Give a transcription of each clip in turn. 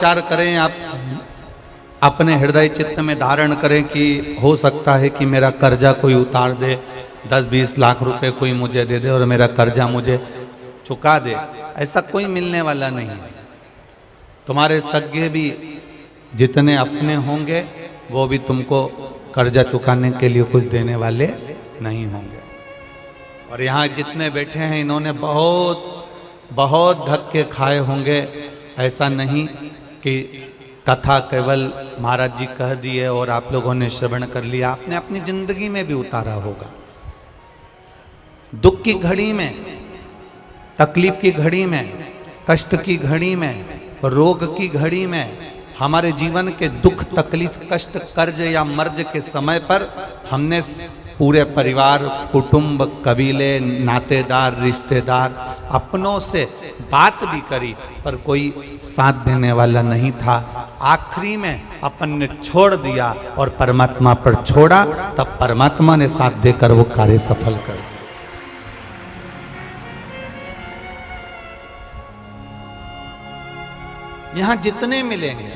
विचार करें, आप अपने हृदय चित्त में धारण करें कि हो सकता है कि मेरा कर्जा कोई उतार दे, 10-20 लाख रुपए कोई मुझे दे दे और मेरा कर्जा मुझे चुका दे। ऐसा कोई मिलने वाला नहीं है। तुम्हारे सगे भी जितने अपने होंगे वो भी तुमको कर्जा चुकाने के लिए कुछ देने वाले नहीं होंगे। और यहाँ जितने बैठे हैं इन्होंने बहुत बहुत धक्के खाए होंगे। ऐसा नहीं कि कथा केवल महाराज जी कह दिए और आप लोगों ने श्रवण कर लिया, आपने अपनी जिंदगी में भी उतारा होगा। दुख की घड़ी में, तकलीफ की घड़ी में, कष्ट की घड़ी में, रोग की घड़ी में, हमारे जीवन के दुख तकलीफ कष्ट कर्ज या मर्ज के समय पर हमने पूरे परिवार कुटुंब कबीले नातेदार रिश्तेदार अपनों से बात भी करी पर कोई साथ देने वाला नहीं था। आखिरी में अपन ने छोड़ दिया और परमात्मा पर छोड़ा, तब परमात्मा ने साथ देकर वो कार्य सफल कर दिया। यहां जितने मिलेंगे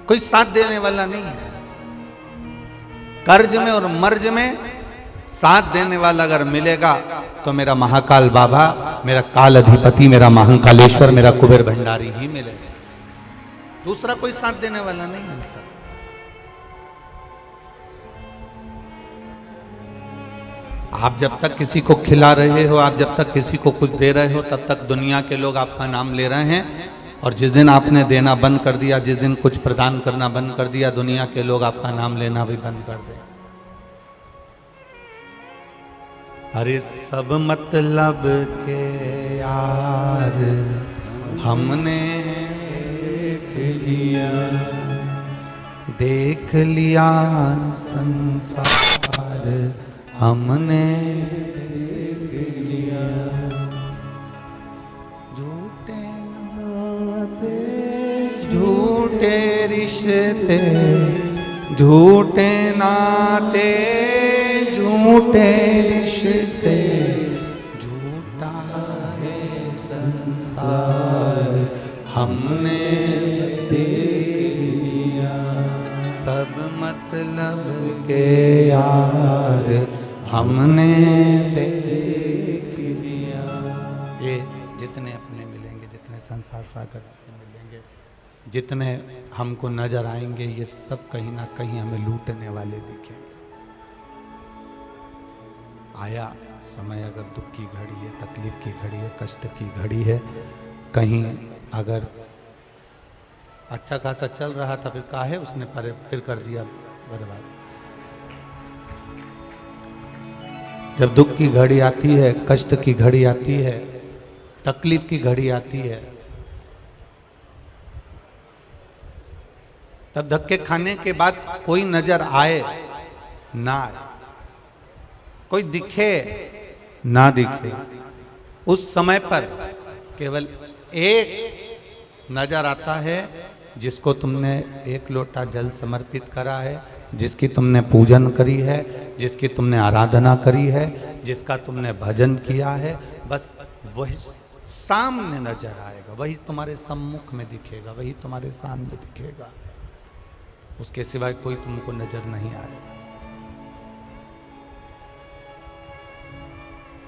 कोई साथ देने वाला नहीं है। कर्ज में और मर्ज में साथ देने वाला अगर मिलेगा तो मेरा महाकाल बाबा, मेरा काल अधिपति, मेरा महाकालेश्वर, मेरा कुबेर भंडारी ही मिलेगा। दूसरा कोई साथ देने वाला नहीं है सर। आप जब तक किसी को खिला रहे हो, आप जब तक किसी को कुछ दे रहे हो, तब तक दुनिया के लोग आपका नाम ले रहे हैं। और जिस दिन आपने देना बंद कर दिया, जिस दिन कुछ प्रदान करना बंद कर दिया, दुनिया के लोग आपका नाम लेना भी बंद कर दे। अरे सब मतलब के यार हमने देख लिया संसार हमने देख लिया। झूठे रिश्ते झूठे नाते झूठे रिश्ते झूठा है संसार हमने देख लिया। सब मतलब के यार हमने देख लिया। ये जितने अपने मिलेंगे, जितने संसार सागर से मिलेंगे, जितने हमको नजर आएंगे, ये सब कहीं ना कहीं हमें लूटने वाले दिखेंगे। आया समय, अगर दुख की घड़ी है, तकलीफ की घड़ी है, कष्ट की घड़ी है, कहीं अगर अच्छा खासा चल रहा था फिर काहे उसने फिर कर दिया बर्बाद। जब दुख की घड़ी आती है, कष्ट की घड़ी आती है, तकलीफ की घड़ी आती है, तब धक्के खाने के बाद कोई नजर आए ना आए, कोई दिखे ना दिखे, उस समय पर केवल एक नजर आता है जिसको तुमने एक लोटा जल समर्पित करा है, जिसकी तुमने पूजन करी है, जिसकी तुमने आराधना करी है, जिसका तुमने भजन किया है। बस वही सामने नजर आएगा, वही तुम्हारे सम्मुख में दिखेगा, वही तुम्हारे सामने दिखेगा। उसके सिवाय कोई तुमको नजर नहीं आएगा।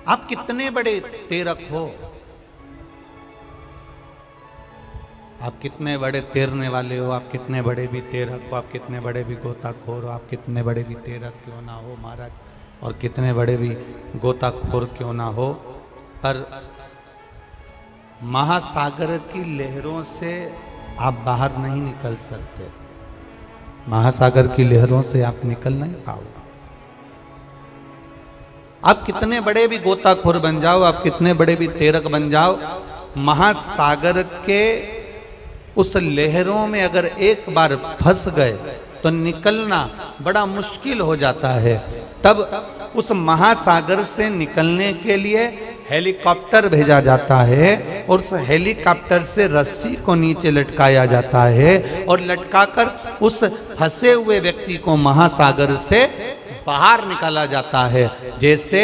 आप कितने बड़े तेरक हो, आप कितने बड़े तैरने वाले हो, आप कितने बड़े भी तेरक हो, आप कितने बड़े भी गोताखोर हो, आप कितने बड़े भी तेरक क्यों ना हो महाराज, और कितने बड़े भी गोताखोर क्यों ना हो, पर महासागर की लहरों से आप बाहर नहीं निकल सकते। महासागर की लहरों से आप निकल नहीं पाओगे। आप कितने बड़े भी गोताखोर बन जाओ, आप कितने बड़े भी तेरक बन जाओ, महासागर के उस लहरों में अगर एक बार फंस गए तो निकलना बड़ा मुश्किल हो जाता है। तब उस महासागर से निकलने के लिए हेलीकॉप्टर भेजा जाता है और उस हेलीकॉप्टर से रस्सी को नीचे लटकाया जाता है और लटकाकर उस फंसे हुए व्यक्ति को महासागर से बाहर निकाला जाता है। जैसे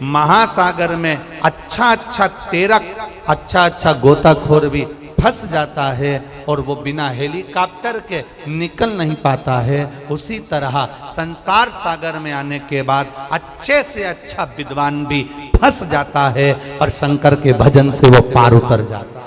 महासागर में अच्छा अच्छा तेरक, अच्छा अच्छा गोताखोर भी फंस जाता है और वो बिना हेलीकॉप्टर के निकल नहीं पाता है, उसी तरह संसार सागर में आने के बाद अच्छे से अच्छा विद्वान भी फंस जाता है और शंकर के भजन से वो पार उतर जाता है।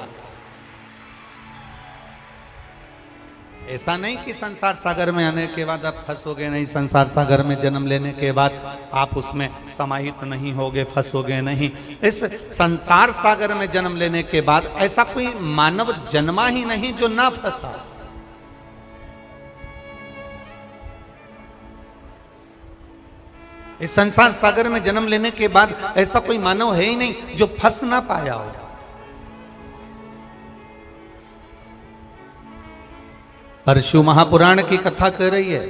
ऐसा नहीं कि संसार सागर में आने के बाद आप फंसोगे नहीं, संसार सागर में जन्म लेने के बाद आप उसमें समाहित नहीं होगे, फंसोगे नहीं। इस संसार सागर में जन्म लेने के बाद ऐसा कोई मानव जन्मा ही नहीं जो ना फंसा। इस संसार सागर में जन्म लेने के बाद ऐसा कोई मानव है ही नहीं जो फंस ना पाया हो। पर शिव महापुराण की कथा कर रही है,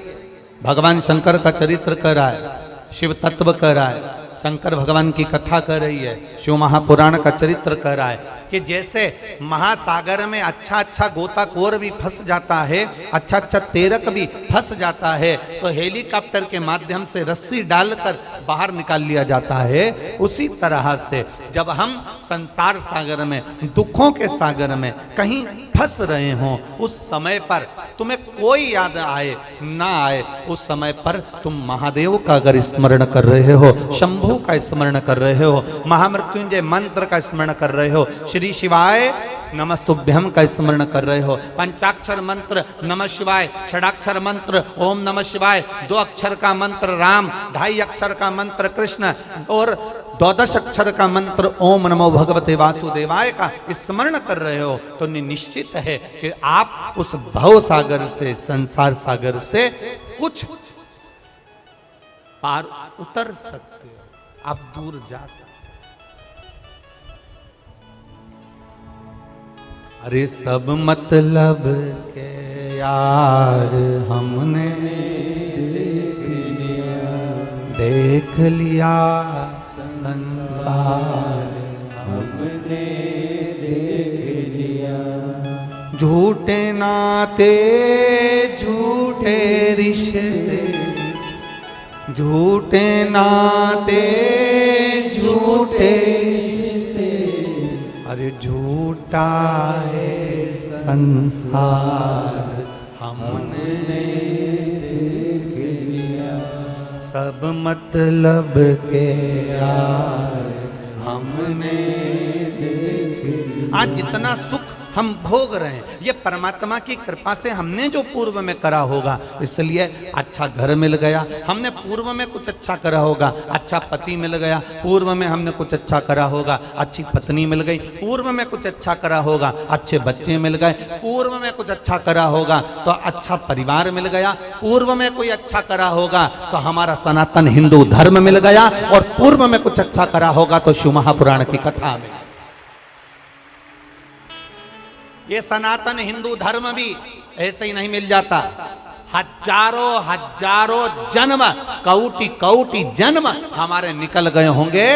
भगवान शंकर का चरित्र कर रहा है, शिव तत्व कर रहा है, शंकर भगवान की कथा कर रही है, शिव महापुराण का चरित्र कर रहा है कि जैसे महासागर में अच्छा अच्छा गोताखोर भी फंस जाता है, अच्छा अच्छा तैरक भी फंस जाता है, तो हेलीकॉप्टर के माध्यम से रस्सी डालकर बाहर निकाल लिया जाता है। उसी तरह से जब हम संसार सागर में, दुखों के सागर में कहीं फंस रहे हों, उस समय पर तुम्हें कोई याद आए ना आए, उस समय पर तुम महादेव का अगर स्मरण कर रहे हो, शंभू का स्मरण कर रहे हो, महामृत्युंजय मंत्र का स्मरण कर रहे हो, श्री शिवाय नमस्तुभ्यम का स्मरण कर रहे हो, पंचाक्षर मंत्र नमः शिवाय, षडाक्षर मंत्र ओम नमः शिवाय, 2 अक्षर का मंत्र राम, 2.5 अक्षर का मंत्र कृष्ण और 12 अक्षर का मंत्र ओम नमो भगवते वासुदेवाय का स्मरण कर रहे हो, तो निश्चित है कि आप उस भव सागर से, संसार सागर से कुछ पार उतर सकते हो, आप दूर जा सकते। अरे सब मतलब के यार हमने देख लिया, संसार हमने देख लिया, झूठे नाते झूठे रिश्ते, झूठे नाते झूठे रिश्ते, अरे झूठा है संसार हमने देख लिया, सब मतलब के यार हमने देख लिया। आज जितना सुख हम भोग रहे हैं ये परमात्मा की कृपा से हमने जो पूर्व में करा होगा, इसलिए अच्छा घर मिल गया, हमने पूर्व में कुछ अच्छा करा होगा, अच्छा पति मिल गया, पूर्व में हमने कुछ अच्छा करा होगा, अच्छी पत्नी मिल गई, पूर्व में कुछ अच्छा करा होगा, अच्छे बच्चे मिल गए, पूर्व में कुछ अच्छा करा होगा तो अच्छा परिवार मिल गया, पूर्व में कोई अच्छा करा होगा तो हमारा सनातन हिंदू धर्म मिल गया, और पूर्व में कुछ अच्छा करा होगा तो शिव महापुराण की कथा में। ये सनातन हिंदू धर्म भी ऐसे ही नहीं मिल जाता, हजारों हजारों जन्म, कोटि कोटि जन्म हमारे निकल गए होंगे।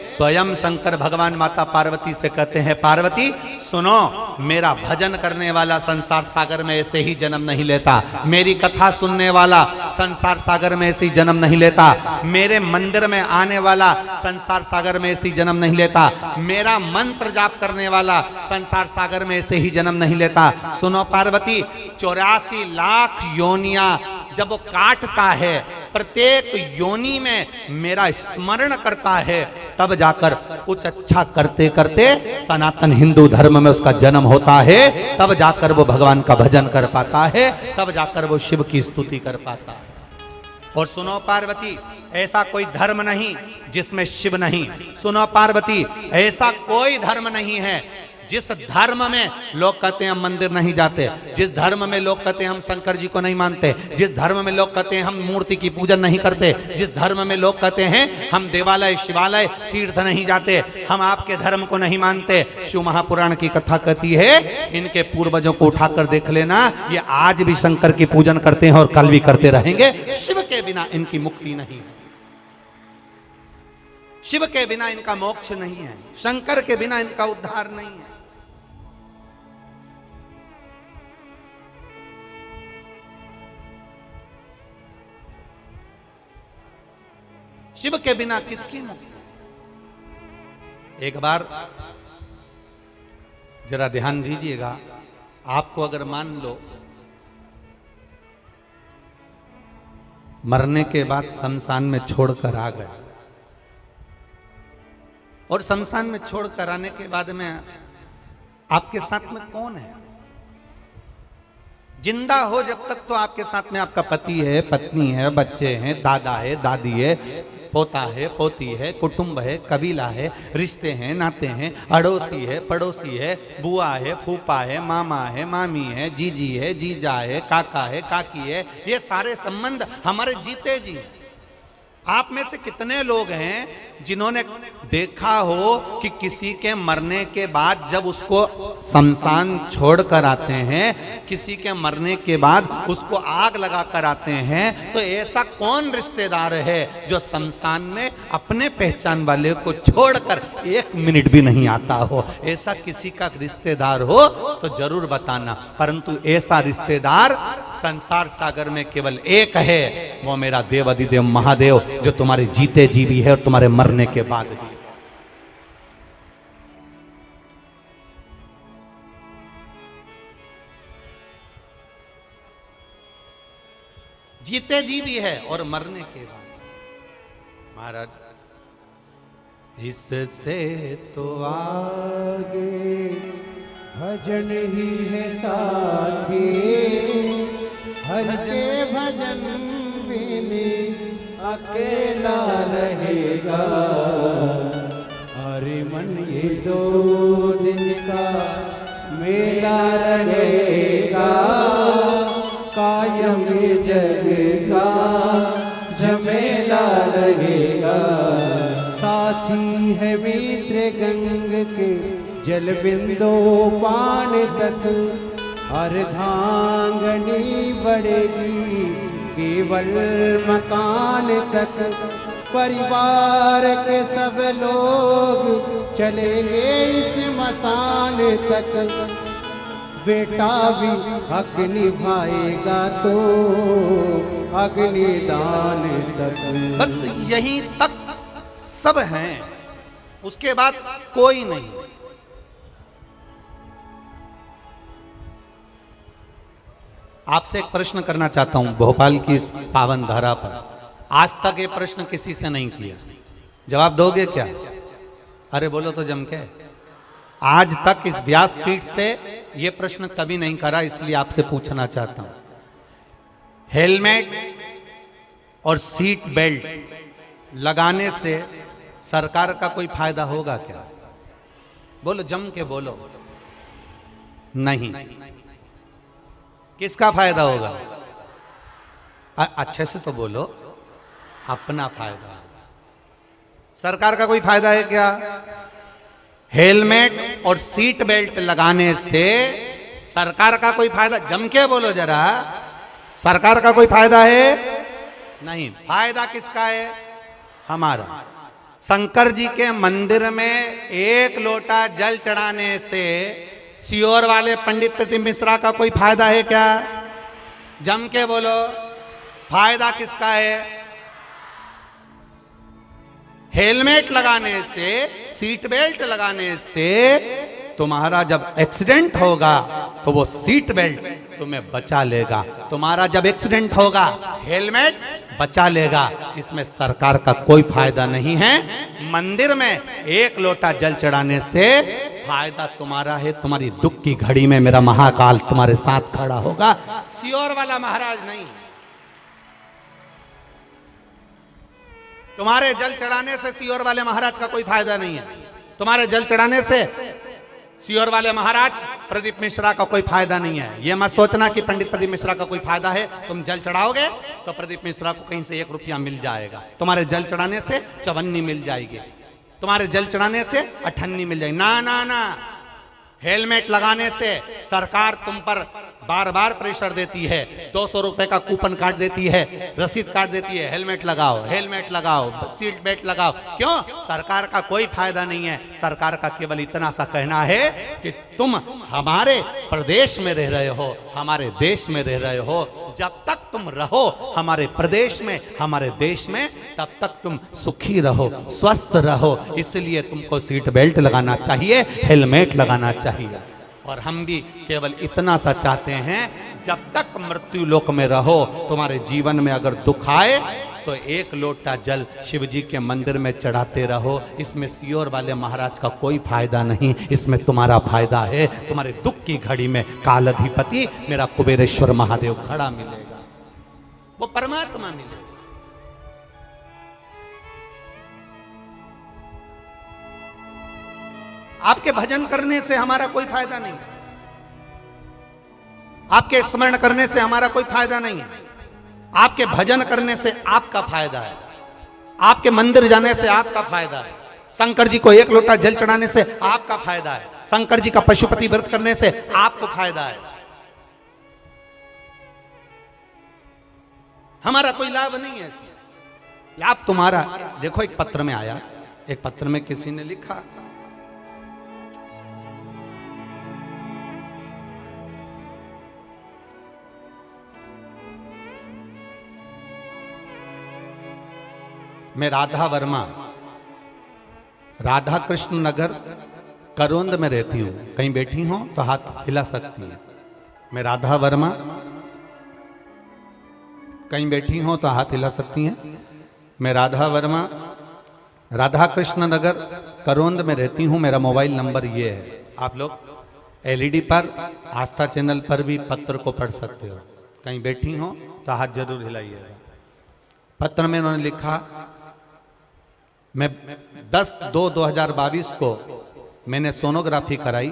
स्वयं शंकर भगवान माता पार्वती से कहते हैं, पार्वती सुनो, मेरा भजन करने वाला संसार सागर में ऐसे ही जन्म नहीं लेता, मेरी कथा सुनने वाला संसार सागर में ऐसे ही जन्म नहीं लेता, मेरे मंदिर में आने वाला संसार सागर में ऐसे ही जन्म नहीं लेता, मेरा मंत्र जाप करने वाला संसार सागर में ऐसे ही जन्म नहीं लेता। सुनो पार्वती, 84 लाख योनियां जब वो काटता है, प्रत्येक योनि में मेरा स्मरण करता है, तब जाकर कुछ अच्छा करते करते सनातन हिंदू धर्म में उसका जन्म होता है, तब जाकर वो भगवान का भजन कर पाता है, तब जाकर वो शिव की स्तुति कर पाता है। और सुनो पार्वती, ऐसा कोई धर्म नहीं जिसमें शिव नहीं। सुनो पार्वती, ऐसा कोई धर्म नहीं है जिस धर्म में लोग कहते हैं हम मंदिर नहीं जाते, जिस धर्म में लोग कहते हैं हम शंकर जी को नहीं मानते, जिस धर्म में लोग कहते हैं हम मूर्ति की पूजन नहीं करते, जिस धर्म में लोग कहते हैं हम देवालय शिवालय तीर्थ नहीं जाते, हम आपके धर्म को नहीं मानते। शिव महापुराण की कथा कहती है, इनके पूर्वजों को उठाकर देख लेना, ये आज भी शंकर की पूजन करते हैं और कल भी करते रहेंगे। शिव के बिना इनकी मुक्ति नहीं है, शिव के बिना इनका मोक्ष नहीं है, शंकर के बिना इनका उद्धार नहीं है। शिव के बिना किसकी मुक्ति? एक बार जरा ध्यान दीजिएगा, आपको अगर मान लो मरने के बाद शमशान में छोड़कर आ गया, और शमशान में छोड़कर आने के बाद में आपके साथ में कौन है? जिंदा हो जब तक तो आपके साथ में आपका पति है, पत्नी है, बच्चे हैं, दादा है, दादी है, पोता है, पोती है, कुटुंब है, कबीला है, रिश्ते हैं, नाते हैं, अड़ोसी है, पड़ोसी है, बुआ है, फूफा है, मामा है, मामी है, जीजी है, जीजा है, काका है, काकी है, ये सारे संबंध हमारे जीते जी। आप में से कितने लोग हैं जिन्होंने देखा हो कि किसी के मरने के बाद जब उसको शमशान छोड़कर आते हैं, किसी के मरने के बाद उसको आग लगा कर आते हैं, तो ऐसा कौन रिश्तेदार है जो शमशान में अपने पहचान वाले को छोड़कर 1 मिनट भी नहीं आता हो? ऐसा किसी का रिश्तेदार हो तो जरूर बताना, परंतु ऐसा रिश्तेदार संसार सागर में केवल एक है, वो मेरा देव अधिदेव महादेव, जो तुम्हारे जीते जी भी है और तुम्हारे मरने के बाद भी। जीते जी भी है और मरने के बाद। महाराज, इससे तो आगे भजन ही है साथी, हर के भजन बिन अकेला रहेगा। अरे मन ये 2 दिन का मेला रहेगा, कायम जग का झमेला रहेगा। साथी है मित्र गंग के जल बिंदु पान तक, अर्धांगनी बढ़ेगी केवल मकान तक। परिवार के सब लोग चलेंगे इस मसान तक, बेटा भी हक निभाएगा तो अग्निदान तक। बस यहीं तक सब हैं, उसके बाद कोई नहीं। आपसे एक प्रश्न करना चाहता हूं भोपाल की इस पावन धरा पर। आज तक ये प्रश्न किसी से नहीं किया, जवाब दोगे क्या? अरे बोलो तो जम के। आज तक इस व्यासपीठ से ये प्रश्न कभी नहीं करा, इसलिए आपसे पूछना चाहता हूं, हेलमेट और सीट बेल्ट लगाने से सरकार का कोई फायदा होगा क्या? बोलो, जम के बोलो। नहीं। किसका फायदा होगा? अच्छे से तो बोलो। अपना फायदा। सरकार का कोई फायदा है क्या? हेलमेट और सीट बेल्ट लगाने से सरकार का कोई फायदा? जम के बोलो जरा। सरकार का कोई फायदा है? नहीं। फायदा किसका है? हमारा। शंकर जी के मंदिर में 1 लोटा जल चढ़ाने से सीहोर वाले पंडित प्रतिम मिश्रा का कोई फायदा है क्या? जम के बोलो। फायदा किसका है? हेलमेट लगाने से, सीट बेल्ट लगाने से तुम्हारा जब एक्सीडेंट होगा तो वो सीट बेल्ट तुम्हें बचा लेगा। तुम्हारा जब एक्सीडेंट होगा हेलमेट बचा लेगा। इसमें सरकार का कोई फायदा नहीं है। मंदिर में 1 लोटा जल चढ़ाने से फायदा तुम्हारा है। तुम्हारी दुख की घड़ी में मेरा महाकाल तुम्हारे साथ खड़ा होगा, सीहोर वाला महाराज नहीं। तुम्हारे जल चढ़ाने से सीहोर वाले महाराज का कोई फायदा नहीं है। तुम्हारे जल चढ़ाने से सीहोर वाले महाराज प्रदीप मिश्रा का कोई फायदा नहीं है। यह मत सोचना कि पंडित प्रदीप मिश्रा का कोई फायदा है। तुम जल चढ़ाओगे तो प्रदीप मिश्रा को कहीं से 1 रुपया मिल जाएगा। तुम्हारे जल चढ़ाने से चवन्नी मिल जाएगी, तुम्हारे जल चढ़ाने से अठन्नी मिल जाएगी। ना ना ना, हेलमेट लगाने से सरकार तुम पर बार बार प्रेशर देती है। 200 रुपए का कूपन काट देती है, रसीद काट देती है, हेलमेट लगाओ, हेलमेट लगाओ, सीट बेल्ट लगाओ। क्यों? सरकार का कोई फायदा नहीं है। सरकार का केवल इतना सा कहना है कि तुम हमारे प्रदेश में रह रहे हो, हमारे देश में रह रहे हो, जब तक तुम रहो हमारे प्रदेश में, हमारे देश में, तब तक तुम सुखी रहो, स्वस्थ रहो। इसलिए तुमको सीट बेल्ट लगाना चाहिए, हेलमेट लगाना चाहिए। और हम भी केवल इतना सा चाहते हैं, जब तक मृत्यु लोक में रहो, तुम्हारे जीवन में अगर दुख आए तो एक लोटा जल शिव जी के मंदिर में चढ़ाते रहो। इसमें सियोर वाले महाराज का कोई फायदा नहीं, इसमें तुम्हारा फायदा है। तुम्हारे दुख की घड़ी में कालाधिपति मेरा कुबेरेश्वर महादेव खड़ा मिलेगा, वो परमात्मा मिलेगा। आपके भजन करने से हमारा कोई फायदा नहीं है, आपके स्मरण करने से हमारा कोई फायदा नहीं है। आपके भजन करने से आपका फायदा है, आपके मंदिर जाने से आपका फायदा है, शंकर जी को एक लोटा जल चढ़ाने से आपका फायदा है, शंकर जी का पशुपति व्रत करने से आपको फायदा है। हमारा कोई लाभ नहीं है इसमें। आप तुम्हारा देखो, एक पत्र में आया, एक पत्र में किसी ने लिखा, मैं राधा वर्मा, राधा कृष्ण नगर करोंद में रहती हूं। कहीं बैठी हो तो हाथ हिला सकती हैं। मैं राधा वर्मा, कहीं बैठी हो तो हाथ हिला सकती हैं। मैं राधा वर्मा, राधा कृष्ण नगर करोंद में रहती हूं। मेरा मोबाइल नंबर ये है। आप लोग एलईडी पर, आस्था चैनल पर भी पत्र को पढ़ सकते हो। कहीं बैठी हो तो हाथ जरूर हिलाइएगा। पत्र में उन्होंने लिखा, मैं 10/2/2022 को मैंने सोनोग्राफी कराई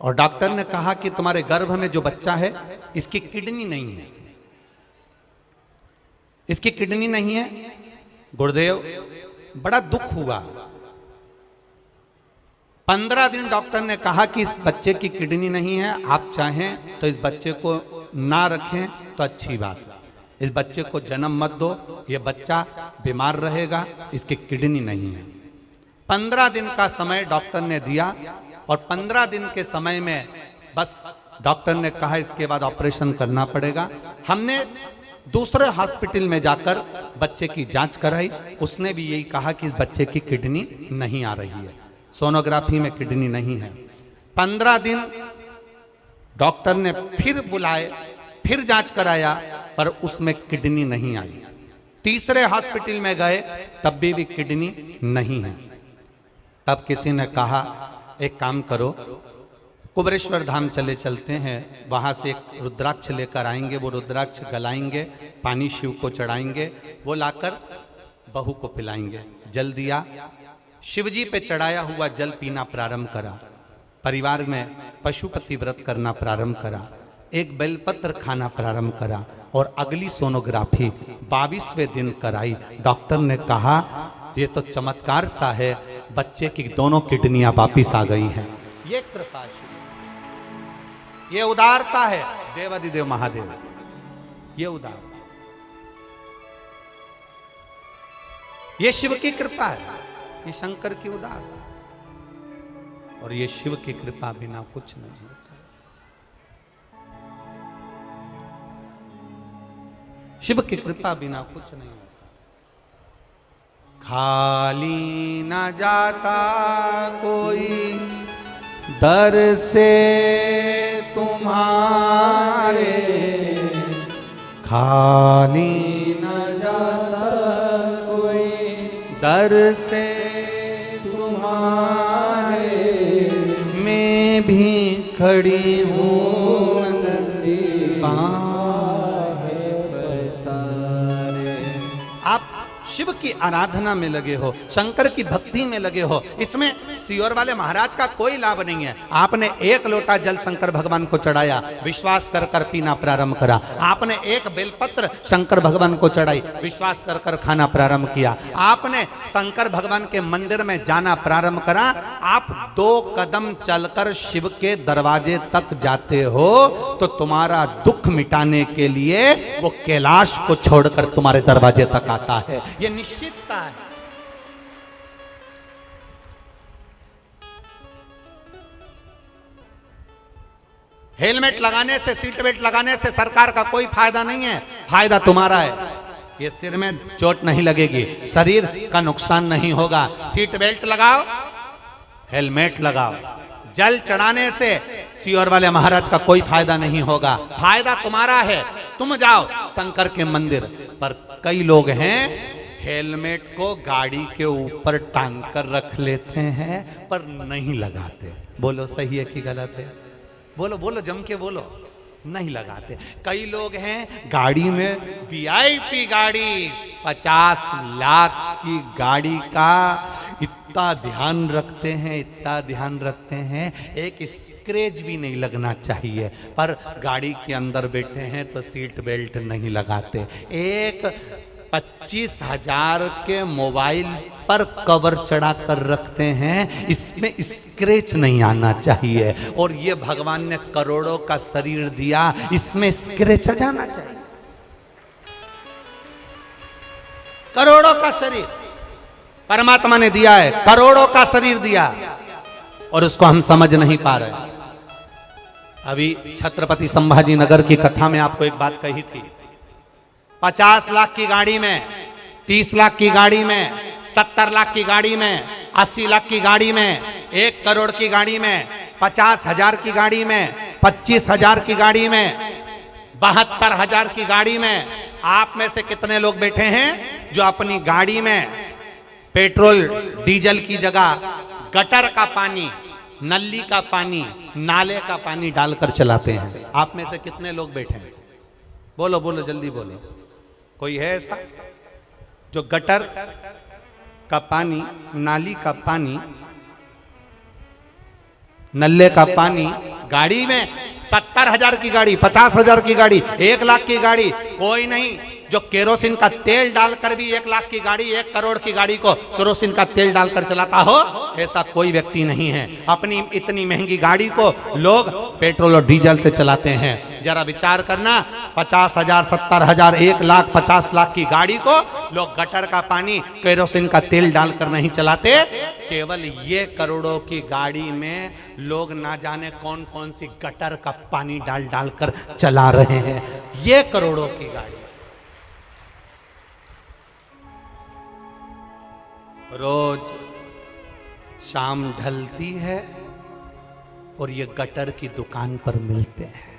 और डॉक्टर ने कहा कि तुम्हारे गर्भ में जो बच्चा है इसकी किडनी नहीं है, इसकी किडनी नहीं है। गुरुदेव, बड़ा दुख हुआ। 15 दिन डॉक्टर ने कहा कि इस बच्चे की किडनी नहीं है, आप चाहें तो इस बच्चे को ना रखें तो अच्छी बात है, इस बच्चे को जन्म मत दो, ये बच्चा बीमार रहेगा, इसकी किडनी नहीं है। 15 दिन का समय डॉक्टर ने दिया और 15 दिन के समय में बस डॉक्टर ने कहा इसके बाद ऑपरेशन करना पड़ेगा। हमने दूसरे हॉस्पिटल में जाकर बच्चे की जांच कराई, उसने भी यही कहा कि इस बच्चे की किडनी नहीं आ रही है, सोनोग्राफी में किडनी नहीं है। 15 दिन डॉक्टर ने फिर बुलाए, फिर जांच कराया, पर उसमें किडनी नहीं आई। तीसरे हॉस्पिटल में गए, तब भी किडनी नहीं है। तब किसी ने कहा, एक काम करो, कुबेरेश्वर धाम चलते हैं, वहां से एक रुद्राक्ष लेकर आएंगे, वो रुद्राक्ष गलाएंगे, पानी शिव को चढ़ाएंगे, वो लाकर बहू को पिलाएंगे। जल दिया, शिवजी पे चढ़ाया हुआ जल पीना प्रारंभ करा, परिवार में पशुपति व्रत करना प्रारंभ करा, एक बेलपत्र खाना प्रारंभ करा और अगली सोनोग्राफी 22वें दिन कराई। डॉक्टर ने कहा ये तो चमत्कार सा है, बच्चे की दोनों किडनियां वापिस आ गई हैं। ये कृपा, ये उदारता है देवादिदेव महादेव, ये उदारता, ये शिव की कृपा है, ये शंकर की उदारता, और ये शिव की कृपा बिना कुछ नहीं होता। शिव की कृपा बिना कुछ नहीं होता। खाली न जाता कोई दर से तुम्हारे, खाली न जाता कोई दर से तुम्हारे, मैं भी खड़ी हूँ नंदी शिव की आराधना में लगे हो, शंकर की भक्ति में लगे हो, इसमें सियोर वाले महाराज का कोई लाभ नहीं है। आपने एक लोटा जल शंकर भगवान को चढ़ाया, विश्वास कर कर पीना प्रारंभ करा। आपने एक बेलपत्र शंकर भगवान को चढ़ाई, विश्वास कर कर खाना प्रारंभ किया। आपने शंकर भगवान के मंदिर में जाना प्रारंभ करा। आप 2 कदम चलकर शिव के दरवाजे तक जाते हो तो तुम्हारा दुख मिटाने के लिए वो कैलाश को छोड़कर तुम्हारे दरवाजे तक आता है, ये निश्चितता है। हेलमेट लगाने से, सीट बेल्ट लगाने से सरकार का कोई फायदा नहीं है, फायदा तुम्हारा है। ये सिर में चोट नहीं लगेगी, शरीर का नुकसान नहीं होगा। सीट बेल्ट लगाओ, हेलमेट लगाओ, जल चढ़ाने से सीहोर वाले महाराज का कोई फायदा नहीं होगा। फायदा तुम्हारा है, तुम जाओ शंकर के मंदिर। पर कई लोग हैं हेलमेट को गाड़ी के ऊपर टांग कर रख लेते हैं पर नहीं लगाते। बोलो सही है कि गलत है? बोलो बोलो, जम के बोलो। नहीं लगाते। कई लोग हैं गाड़ी में VIP गाड़ी 50 लाख की गाड़ी का इतना ध्यान रखते हैं, इतना ध्यान रखते हैं, एक स्क्रैच भी नहीं लगना चाहिए। पर गाड़ी के अंदर बैठे हैं तो सीट बेल्ट नहीं लगाते। एक 25,000 के मोबाइल पर कवर चढ़ा कर रखते हैं, इसमें स्क्रैच नहीं आना चाहिए। और ये भगवान ने करोड़ों का शरीर दिया, इसमें स्क्रैच आ जाना चाहिए। करोड़ों का शरीर परमात्मा ने दिया है, करोड़ों का शरीर दिया और उसको हम समझ नहीं पा रहे। अभी छत्रपति संभाजी नगर की कथा में आपको एक बात कही थी। 50 लाख की गाड़ी में, 30 लाख की गाड़ी में, 70 लाख की गाड़ी में, 80 लाख की गाड़ी में, 1 करोड़ की गाड़ी में, 50,000 की गाड़ी में, 25,000 की गाड़ी में, 72,000 की गाड़ी में आप में से कितने लोग बैठे हैं जो अपनी गाड़ी में पेट्रोल डीजल की जगह गटर का पानी, नली का पानी, नाले का पानी डालकर चलाते हैं? आप में से कितने लोग बैठे हैं? बोलो बोलो, जल्दी बोलो। कोई है ऐसा जो गटर का पानी, नाली का पानी, नल्ले का पानी गाड़ी में 70,000 की गाड़ी, 50,000 की गाड़ी, 1 लाख की गाड़ी, कोई नहीं जो केरोसिन का तेल डालकर भी 1 लाख की गाड़ी, 1 करोड़ की गाड़ी को केरोसिन का तेल डालकर चलाता हो? ऐसा कोई व्यक्ति नहीं है। अपनी इतनी महंगी गाड़ी को लोग पेट्रोल और डीजल से चलाते हैं। जरा विचार करना, 50,000, 70,000, 1 लाख, 50 लाख की गाड़ी को लोग गटर का पानी, केरोसिन का तेल डालकर नहीं चलाते। केवल ये करोड़ों की गाड़ी में लोग ना जाने कौन कौन सी गटर का पानी डाल डालकर चला रहे हैं। ये करोड़ों की गाड़ी रोज शाम ढलती है और ये गटर की दुकान पर मिलते हैं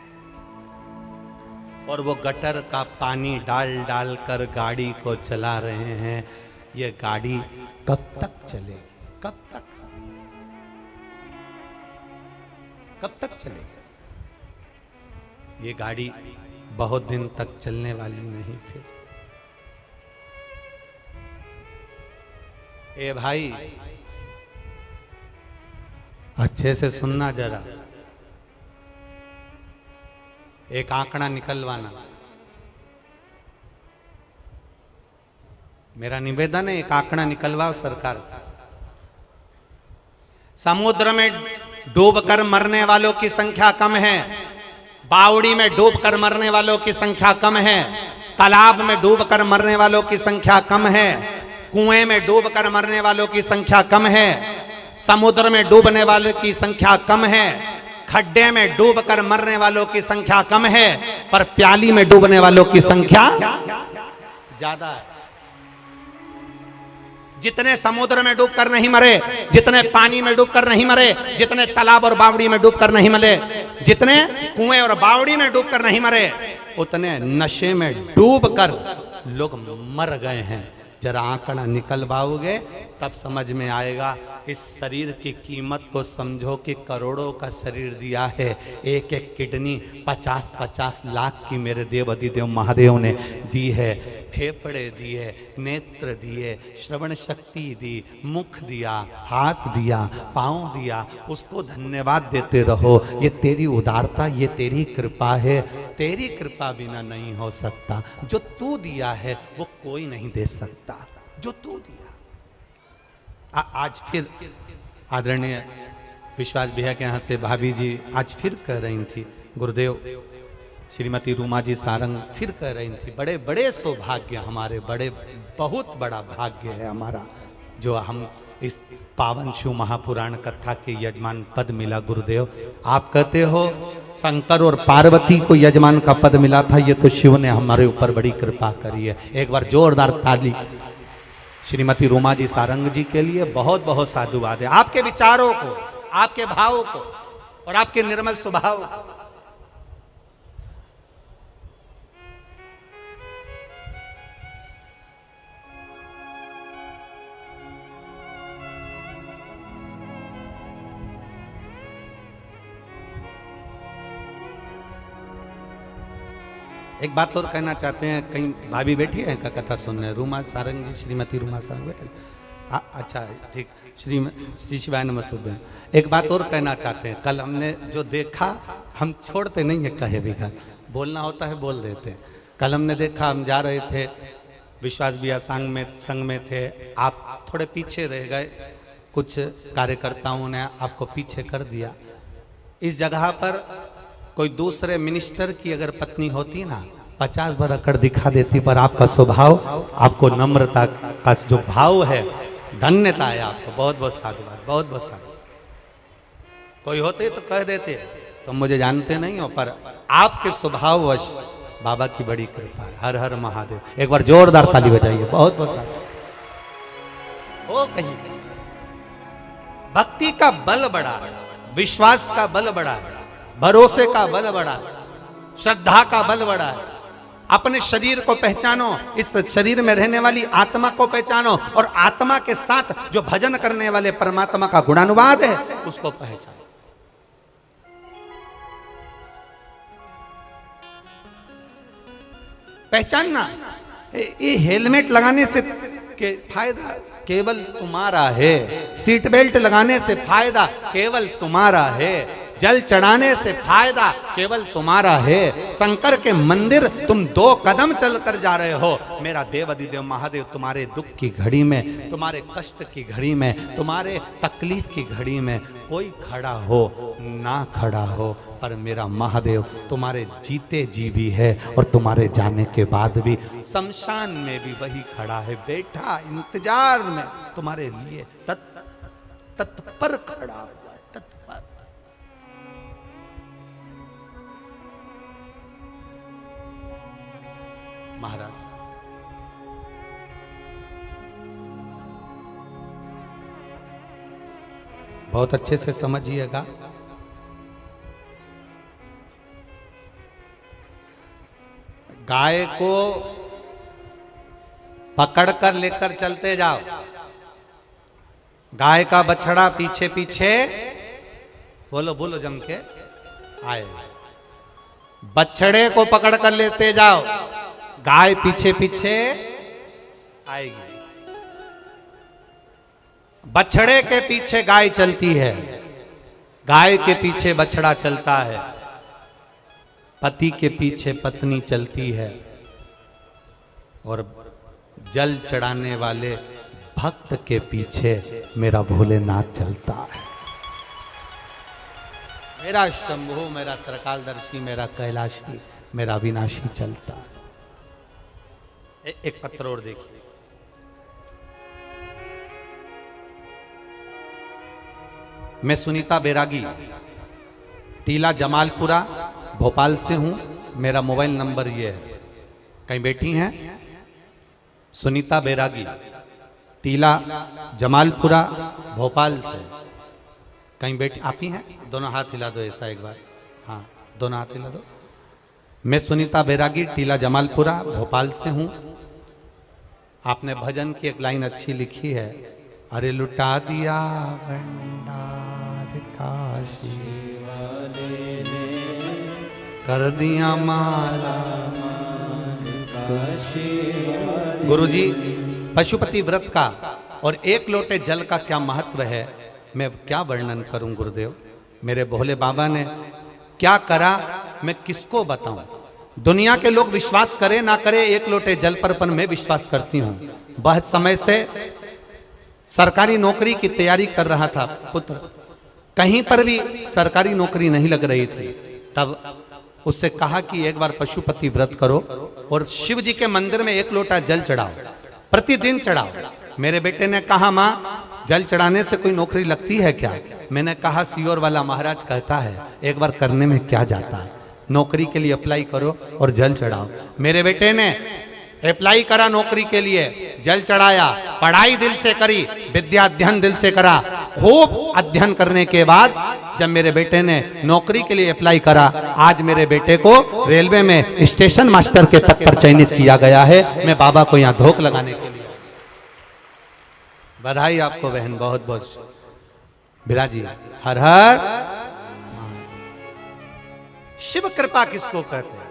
और वो गटर का पानी डाल डाल कर गाड़ी को चला रहे हैं। ये गाड़ी कब तक चलेगी? कब तक? कब तक चलेगी? ये गाड़ी बहुत दिन तक चलने वाली नहीं। फिर ए भाई अच्छे से सुनना जरा, एक आंकड़ा निकलवाना। मेरा निवेदन है, एक आंकड़ा निकलवाओ सरकार से। समुद्र में डूबकर मरने वालों की संख्या कम है, बावड़ी में डूबकर मरने वालों की संख्या कम है, तालाब में डूबकर मरने वालों की संख्या कम है, कुएं में डूबकर मरने वालों की संख्या कम है, समुद्र में डूबने वालों की संख्या कम है, खड्डे में डूबकर मरने वालों की संख्या कम है, पर प्याली में डूबने वालों की संख्या ज्यादा है। जितने समुद्र में डूबकर नहीं मरे, जितने पानी में डूबकर नहीं मरे, जितने तालाब और बावड़ी में डूबकर नहीं मरे, जितने कुएं और बावड़ी में डूबकर नहीं मरे, उतने नशे में डूबकर लोग मर गए हैं। जरा आंकड़ा निकलवाओगे तब समझ में आएगा। इस शरीर की कीमत को समझो कि करोड़ों का शरीर दिया है। एक एक किडनी 50-50 लाख की मेरे देव अधिदेव महादेव ने दी है। फेफड़े दिए, नेत्र दिए, श्रवण शक्ति दी, मुख दिया, हाथ दिया, पाँव दिया, उसको धन्यवाद देते रहो। ये तेरी उदारता, ये तेरी कृपा है। तेरी कृपा बिना नहीं हो सकता। जो तू दिया है वो कोई नहीं दे सकता, जो तू दिया। आज फिर आदरणीय विश्वास भैया के यहाँ से भाभी जी आज फिर कह रही थी, गुरुदेव श्रीमती रूमा जी सारंग फिर कह रही थी, बड़े बड़े सौभाग्य हमारे, बड़े बहुत बड़ा भाग्य है हमारा जो हम इस पावन शिव महापुराण कथा के यजमान पद मिला। गुरुदेव आप कहते हो शंकर और पार्वती को यजमान का पद मिला था, ये तो शिव ने हमारे ऊपर बड़ी कृपा करी है। एक बार जोरदार ताली श्रीमती रूमा जी सारंग जी के लिए। बहुत बहुत साधुवाद है। आपके विचारों को, आपके भाव को और आपके निर्मल स्वभाव को। एक बात और कहना चाहते हैं, कहीं भाभी बैठी है का कथा सुनने, रूमा सारंग जी, श्रीमती रूमा सारंग बैठे। अच्छा है, ठीक। श्री शिवाय नमस्ते बहन। एक बात और कहना चाहते हैं, कल हमने जो देखा, हम छोड़ते नहीं है कहे बिघर, बोलना होता है बोल देते हैं। कल हमने देखा, हम जा रहे थे, विश्वास भैया संग में थे, आप थोड़े पीछे रह गए, कुछ कार्यकर्ताओं ने आपको पीछे कर दिया। इस जगह पर कोई दूसरे मिनिस्टर की अगर पत्नी होती ना, 50 बार अकड़ दिखा देती, पर आपका स्वभाव, आपको नम्रता का जो भाव है, धन्यता है आपको। बहुत बहुत साधुवाद, बहुत बहुत साधुवाद। कोई होते तो कह देते, तुम मुझे जानते नहीं हो, पर आपके स्वभाववश बाबा की बड़ी कृपा है। हर हर महादेव। एक बार जोरदार ताली बजाइए। बहुत बहुत साधुवाद। हो कहीं भक्ति का बल बड़ा, विश्वास का बल बड़ा, भरोसे का बल बड़ा, श्रद्धा का बल बड़ा है। अपने शरीर को पहचानो, इस शरीर में रहने वाली आत्मा को पहचानो, और आत्मा के साथ जो भजन करने वाले परमात्मा का गुणानुवाद है उसको पहचानो। पहचानना। ये हेलमेट लगाने से के फायदा केवल तुम्हारा है, सीट बेल्ट लगाने से फायदा केवल तुम्हारा है, जल चढ़ाने से फायदा केवल तुम्हारा है। शंकर के मंदिर तुम 2 कदम चलकर जा रहे हो। मेरा देव अधिदेव महादेव तुम्हारे दुख की घड़ी में, तुम्हारे कष्ट की घड़ी में, तुम्हारे तकलीफ की घड़ी में कोई खड़ा हो ना खड़ा हो, पर मेरा महादेव तुम्हारे जीते जी भी है, और तुम्हारे जाने के बाद भी शमशान में भी वही खड़ा है, बैठा इंतजार में तुम्हारे लिए तत्पर खड़ा हुआ है, तत्पर। महाराज बहुत अच्छे से समझिएगा। गाय को पकड़कर लेकर चलते जाओ, गाय का बछड़ा पीछे पीछे, बोलो बोलो जम के आए, बछड़े को पकड़कर लेते जाओ, गाय पीछे पीछे आएगी। बछड़े के पीछे गाय चलती है, गाय के पीछे बछड़ा चलता है, पति के पीछे पत्नी चलती है, और जल चढ़ाने वाले भक्त के पीछे मेरा भोलेनाथ चलता है। मेरा शंभु, मेरा त्रिकालदर्शी, मेरा कैलाशी, मेरा विनाशी चलता है। एक पत्र और देखिए। मैं सुनीता बैरागी, टीला जमालपुरा, भोपाल से हूं। मेरा मोबाइल नंबर ये है। कहीं बैठी हैं? सुनीता बैरागी, टीला जमालपुरा, भोपाल से। कहीं बैठी आप ही हैं? दोनों हाथ हिला दो ऐसा एक बार। हाँ, दोनों हाथ हिला दो। मैं सुनीता बैरागी, टीला जमालपुरा, भोपाल से हूं। आपने भजन की एक लाइन अच्छी लिखी है, अरे लुटा दिया भंडार काशी वाले ने, कर दिया माला काशी। गुरुजी, पशुपति व्रत का और 1 लोटे जल का क्या महत्व है, मैं क्या वर्णन करूं गुरुदेव। मेरे भोले बाबा ने क्या करा, मैं किसको बताऊं। दुनिया के लोग विश्वास करे ना करे 1 लोटे जल पर मैं विश्वास करती हूं। बहुत समय से सरकारी नौकरी की तैयारी कर रहा था पुत्र, कहीं पर भी सरकारी नौकरी नहीं लग रही थी। तब उससे कहा कि एक बार पशुपति व्रत करो और शिव जी के मंदिर में 1 लोटा जल चढ़ाओ, प्रतिदिन चढ़ाओ। मेरे बेटे ने कहा, माँ जल चढ़ाने से कोई नौकरी लगती है क्या? मैंने कहा, सियोर वाला महाराज कहता है, एक बार करने में क्या जाता है, नौकरी के लिए अप्लाई करो और जल चढ़ाओ। मेरे बेटे ने अप्लाई करा नौकरी के लिए, जल चढ़ाया, पढ़ाई दिल से करी, विद्या अध्ययन दिल से करा, खूब अध्ययन करने के बाद जब मेरे बेटे ने नौकरी के लिए अप्लाई करा, आज मेरे बेटे को रेलवे में स्टेशन मास्टर के पद पर चयनित किया गया है। मैं बाबा को यहाँ धोख लगाने के लिए। बधाई आपको बहन, बहुत बहुत। बिराजी हर हर। शिव कृपा किसको कहते हैं?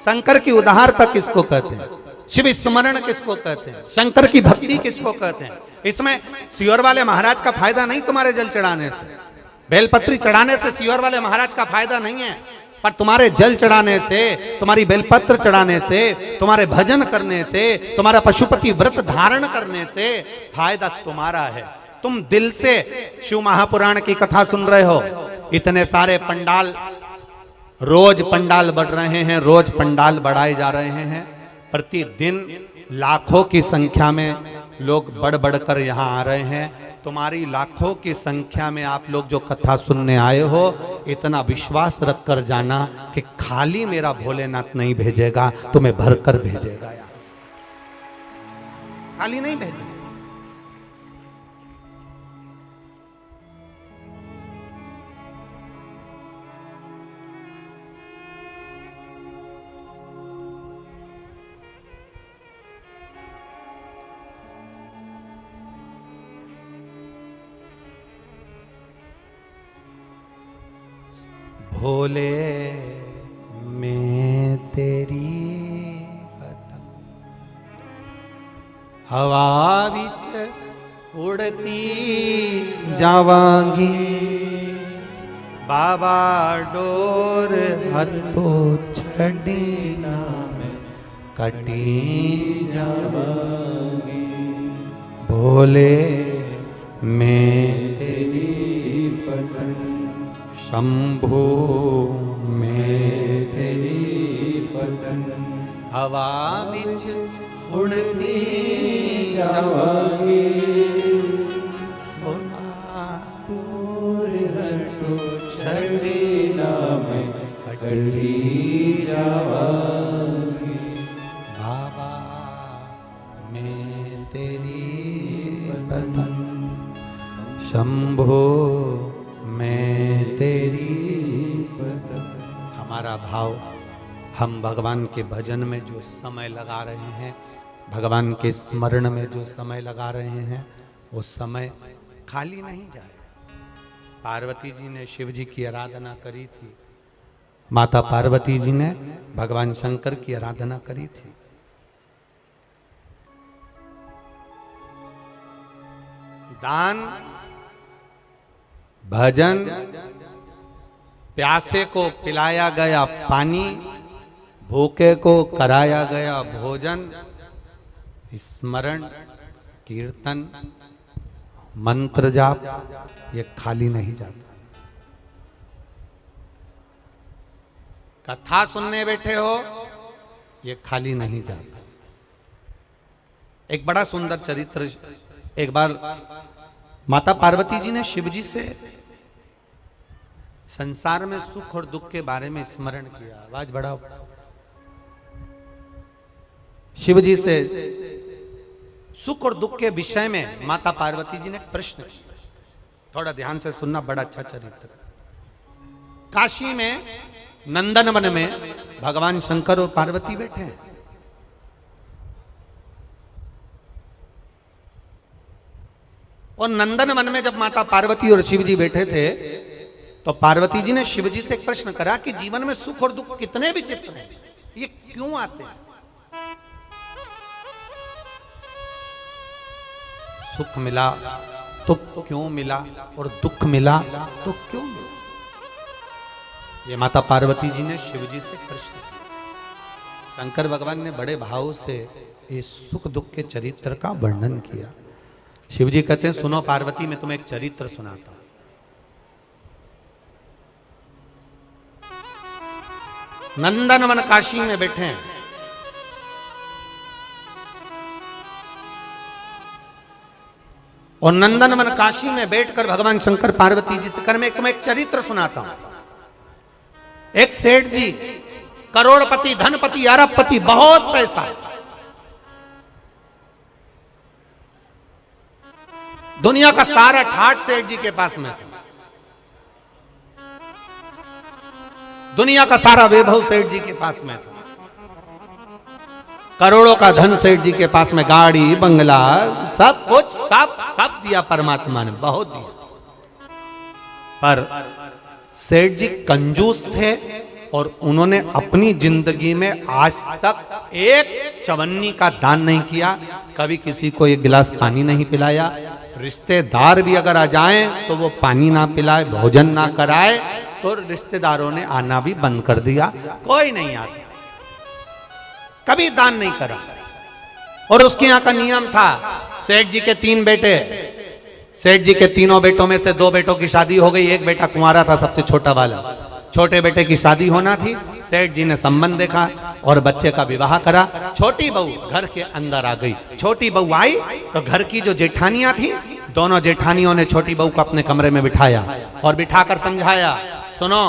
शंकर की उदारता किसको कहते हैं? शिव स्मरण किसको कहते हैं? शंकर की भक्ति किसको कहते हैं? इसमें सियोर वाले महाराज का फायदा नहीं तुम्हारे जल चढ़ाने से, बेलपत्री चढ़ाने से सियोर वाले महाराज का फायदा नहीं है, पर तुम्हारे जल चढ़ाने से, तुम्हारी बेलपत्र चढ़ाने से, तुम्हारे भजन करने से, तुम्हारा पशुपति व्रत धारण करने से फायदा तुम्हारा है। तुम दिल से शिव महापुराण की कथा सुन रहे हो। इतने सारे पंडाल, रोज पंडाल बढ़ रहे हैं, रोज पंडाल बढ़ाए जा रहे हैं। प्रतिदिन लाखों की संख्या में लोग बढ़ बढ़कर यहाँ आ रहे हैं। तुम्हारी लाखों की संख्या में आप लोग जो कथा सुनने आए हो, इतना विश्वास रख कर जाना कि खाली मेरा भोलेनाथ नहीं भेजेगा, तुम्हें भरकर भेजेगा। यहाँ खाली नहीं भेजेगा। भोले मैं तेरी पतंग हवा विच उड़ती जावांगी, बाबा डोर हथो छड़ी ना मैं कटी जावांगी। भोले मैं तेरी पतंग शंभो मैं तेरी पतंग हवा विच उड़ती जावांगी, डोर हथो छड़ी ना मैं कटी जावांगी। बाबा मैं तेरी पतंग शंभो मैं तेरी पतंग। हमारा भाव, हम भगवान के भजन में जो समय लगा रहे हैं, भगवान के स्मरण में जो समय लगा रहे हैं, वो समय खाली नहीं जाए। पार्वती जी ने शिव जी की आराधना करी थी, माता पार्वती जी ने भगवान शंकर की आराधना करी थी। दान, भजन, प्यासे को पिलाया गया पानी, भूखे को कराया गया भोजन, स्मरण, कीर्तन, मंत्र जाप, ये खाली नहीं जाता। कथा सुनने बैठे हो, ये खाली नहीं जाता। एक बड़ा सुंदर चरित्र, एक बार माता पार्वती जी ने शिव जी से संसार में सुख और दुख के बारे में स्मरण किया। आवाज बढ़ाओ। शिव जी से सुख और दुख के विषय में माता पार्वती जी ने प्रश्न किया। थोड़ा ध्यान से सुनना, बड़ा अच्छा चरित्र। काशी में नंदन वन में भगवान शंकर और पार्वती बैठे हैं। और नंदन वन में जब माता पार्वती और शिव जी बैठे थे, तो पार्वती जी ने शिव जी से एक प्रश्न करा कि जीवन में सुख और दुख कितने विचित्र हैं, ये क्यों आते हैं? सुख मिला तो क्यों मिला, और दुख मिला तो क्यों मिला? ये माता पार्वती जी ने शिव जी से प्रश्न किया। शंकर भगवान ने बड़े भाव से इस सुख दुख के चरित्र का वर्णन किया। शिव जी कहते हैं, सुनो पार्वती, मैं तुम्हें एक चरित्र सुनाता हूं। नंदनवन काशी में बैठे हैं, और नंदनवन काशी में बैठकर भगवान शंकर पार्वती जी से कर, मैं तुम्हें एक चरित्र सुनाता हूं। एक सेठ जी, करोड़पति, धनपति, अरबपति, बहुत पैसा, दुनिया का सारा ठाठ सेठ जी के पास में था। दुनिया का सारा वैभव सेठ जी के पास में था। करोड़ों का धन सेठ जी के पास में, गाड़ी बंगला सब कुछ सब दिया परमात्मा ने, बहुत दिया। पर सेठ जी कंजूस थे और उन्होंने अपनी जिंदगी में आज तक एक चवन्नी का दान नहीं किया, कभी किसी को एक गिलास पानी नहीं पिलाया। रिश्तेदार भी अगर आ जाएं तो वो पानी ना पिलाए, भोजन ना कराए, तो रिश्तेदारों ने आना भी बंद कर दिया, कोई नहीं आता, कभी दान नहीं करा। और उसके यहाँ का नियम था, सेठ जी के 3 बेटे, सेठ जी के तीनों बेटों में से 2 बेटों की शादी हो गई, एक बेटा कुंवारा था, सबसे छोटा वाला। छोटे बेटे की शादी होना थी, सेठ जी ने संबंध देखा और बच्चे का विवाह करा। छोटी बहू घर के अंदर आ गई। छोटी बहू आई तो घर की जो जेठानियां थी, दोनों जेठानियों ने छोटी बहू को अपने कमरे में बिठाया और बिठाकर समझाया, सुनो,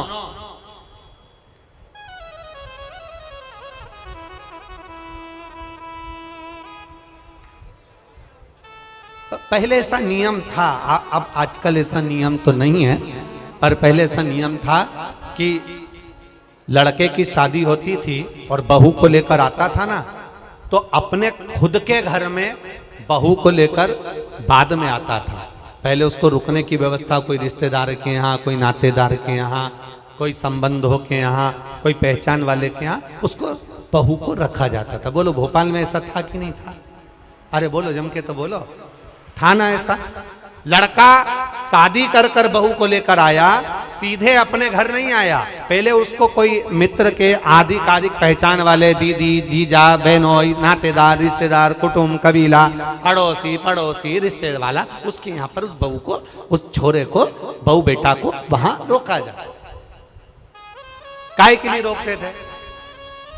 पहले ऐसा नियम था, अब आजकल ऐसा नियम तो नहीं है, पर पहले ऐसा नियम था कि लड़के की शादी होती थी और बहू को लेकर आता था ना, तो अपने खुद के घर में बहू को लेकर बाद में आता था। पहले उसको रुकने की व्यवस्था कोई रिश्तेदार के यहाँ, कोई नातेदार के यहाँ, कोई संबंधों के यहाँ, कोई पहचान वाले के यहाँ, उसको बहू को रखा जाता था। बोलो भोपाल में ऐसा था कि नहीं था? अरे बोलो, जम के तो बोलो, था ना ऐसा? लड़का शादी कर कर बहू को लेकर आया, सीधे अपने घर नहीं आया, पहले उसको कोई मित्र के आदिक पहचान वाले, दीदी, जीजा, बहनोई, नातेदार, रिश्तेदार, कुटुंब, कबीला, अड़ोसी पड़ोसी, रिश्तेदार वाला, उसके यहाँ पर उस बहू को, उस छोरे को, बहू बेटा को वहां रोका जाता। काहे के लिए रोकते थे?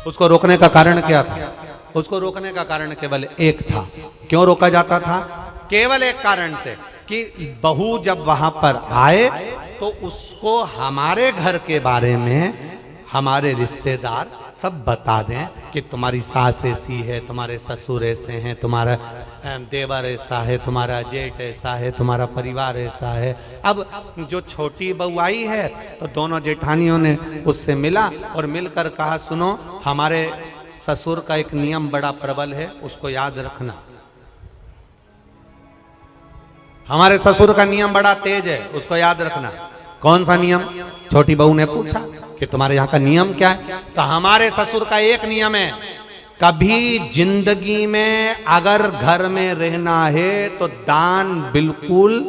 उसको रोकने का कारण क्या था? उसको रोकने का कारण केवल एक था। क्यों रोका जाता था? केवल एक कारण से कि बहू जब वहां पर आए तो उसको हमारे घर के बारे में हमारे रिश्तेदार सब बता दें कि तुम्हारी सास ऐसी है, तुम्हारे ससुर ऐसे हैं, तुम्हारा देवर ऐसा है, तुम्हारा जेठ ऐसा है, तुम्हारा परिवार ऐसा है। अब जो छोटी बहू आई है तो दोनों जेठानियों ने उससे मिला और मिलकर कहा, सुनो, हमारे ससुर का एक नियम बड़ा प्रबल है, उसको याद रखना। हमारे ससुर का नियम बड़ा तेज है, उसको याद रखना। कौन सा नियम? छोटी बहू ने पूछा कि तुम्हारे यहाँ का नियम क्या है? तो हमारे ससुर का एक नियम है, कभी जिंदगी में अगर घर में रहना है तो दान बिल्कुल,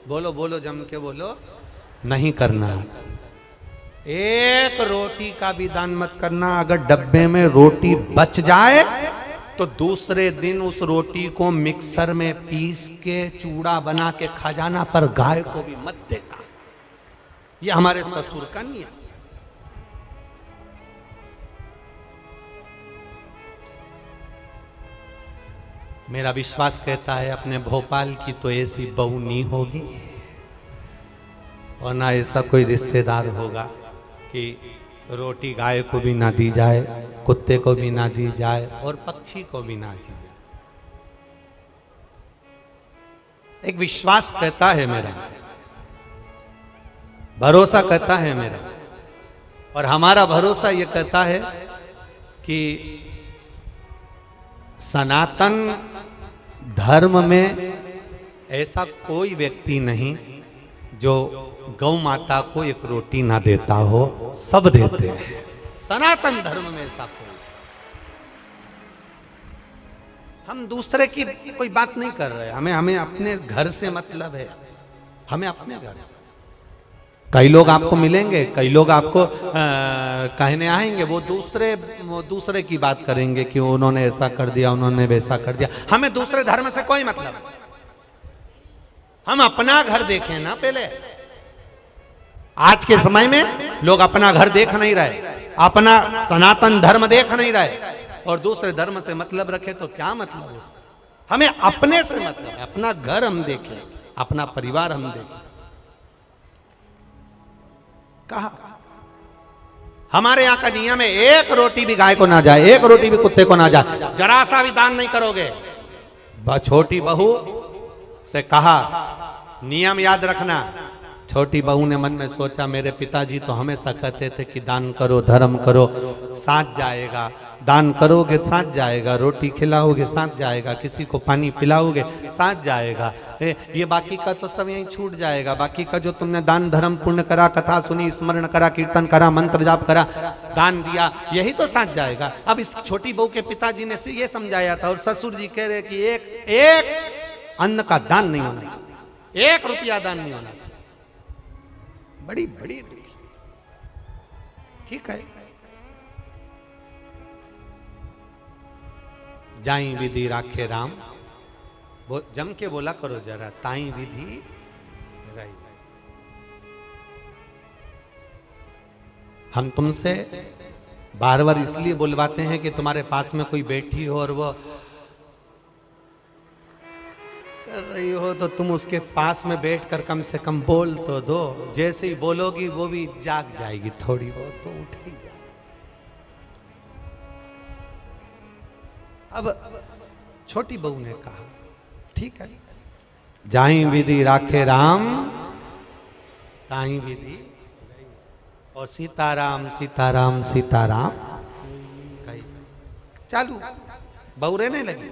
बोलो बोलो, जम के बोलो, नहीं करना। एक रोटी का भी दान मत करना। अगर डब्बे में रोटी बच जाए तो दूसरे दिन उस रोटी को मिक्सर में पीस के चूड़ा बना के खा जाना, पर गाय को भी मत देना। ये हमारे ससुर का नियम। मेरा विश्वास कहता है अपने भोपाल की तो ऐसी बहू नहीं होगी और ना ऐसा कोई रिश्तेदार होगा कि रोटी गाय को भी ना दी जाए, कुत्ते को भी ना दी जाए और पक्षी को भी ना दी जाए। एक विश्वास कहता है मेरा, भरोसा कहता है मेरा, और हमारा भरोसा ये कहता है कि सनातन धर्म में ऐसा कोई व्यक्ति नहीं जो गौ माता को एक रोटी ना देता हो, सब देते हैं। सनातन धर्म में ऐसा कोई, हम दूसरे की कोई बात नहीं कर रहे, हमें अपने घर से मतलब है, हमें अपने घर से। कई लोग आपको मिलेंगे, कई लोग आपको कहने आएंगे, वो दूसरे की बात करेंगे कि उन्होंने ऐसा कर दिया, उन्होंने वैसा कर दिया। हमें दूसरे धर्म से कोई मतलब नहीं, हम अपना घर देखें ना पहले। आज के समय में लोग अपना घर देख नहीं रहे, अपना सनातन धर्म देख नहीं रहे और दूसरे धर्म से मतलब रखे तो क्या मतलब है? हमें अपने से मतलब है, अपना घर हम देखें, अपना परिवार हम देखें। कहा हमारे यहाँ का नियम है, एक रोटी भी गाय को ना जाए, एक रोटी भी कुत्ते को ना जाए, जरा सा भी दान नहीं करोगे। छोटी बहू से कहा नियम याद रखना। छोटी बहू ने मन में सोचा मेरे पिताजी तो हमेशा कहते थे कि दान करो धर्म करो साथ जाएगा, दान करोगे साथ जाएगा, रोटी खिलाओगे साथ जाएगा, किसी को पानी पिलाओगे साथ जाएगा, ये बाकी का तो सब यहीं छूट जाएगा। बाकी का जो तुमने दान धर्म पुण्य करा, कथा सुनी, स्मरण करा, कीर्तन करा, मंत्र जाप करा, दान दिया, यही तो साथ जाएगा। अब इस छोटी बहू के पिताजी ने ये समझाया था और ससुर जी कह रहे कि एक अन्न का दान नहीं होना चाहिए, 1 रुपया दान नहीं होना चाहिए। बड़ी बड़ी दुखी, ठीक है। जाई विधि राखे राम, जम के बोला करो जरा, ताई विधि राई। हम तुमसे बार बार इसलिए बुलवाते हैं कि तुम्हारे पास में कोई बैठी हो और वो कर रही हो तो तुम उसके पास में बैठकर कम से कम बोल तो दो। जैसे ही बोलोगी वो भी जाग जाएगी, थोड़ी बहुत तो उठ ही जाएगी। अब छोटी बहू ने कहा ठीक है, जाई विधि राखे राम ताई विधि, और सीताराम सीताराम सीताराम कही चालू बहू रहने लगी।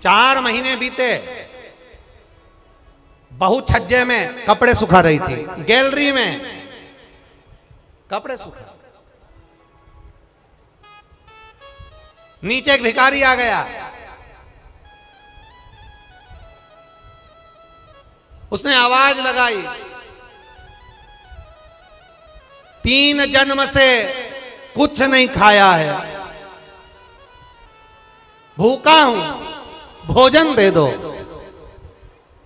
4 महीने बीते, बहू छज्जे में कपड़े सुखा रही थी, गैलरी में कपड़े सुखा। नीचे एक भिखारी आ गया, उसने आवाज लगाई, 3 जन्म से कुछ नहीं खाया है, भूखा हूं, भोजन दे दो।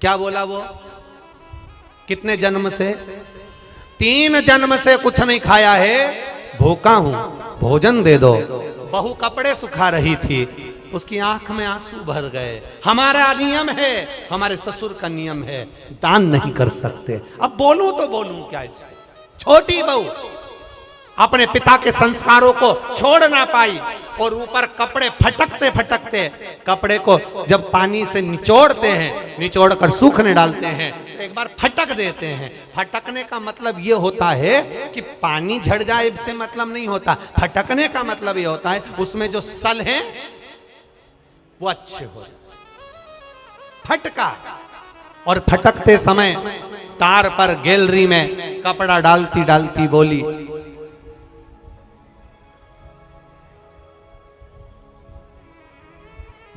क्या बोला वो? कितने जन्म से? 3 जन्म से कुछ नहीं खाया है, भूखा हूं, भोजन दे दो। बहू कपड़े सुखा रही थी, उसकी आंख में आंसू भर गए। हमारा नियम है, हमारे ससुर का नियम है, दान नहीं कर सकते। अब बोलूं तो बोलूं क्या इसमें? छोटी बहू अपने पिता के संस्कारों को छोड़ ना पाई और ऊपर कपड़े फटकते फटकते, कपड़े को जब पानी से निचोड़ते हैं, निचोड़ कर सूखने डालते हैं, एक बार फटक देते हैं। फटकने का मतलब ये होता है कि पानी झड़ जाए इससे मतलब नहीं होता। फटकने का मतलब ये होता है उसमें जो सल हैं वो अच्छे हो जाए। फटका, और फटकते समय तार पर गैलरी में कपड़ा डालती डालती बोली,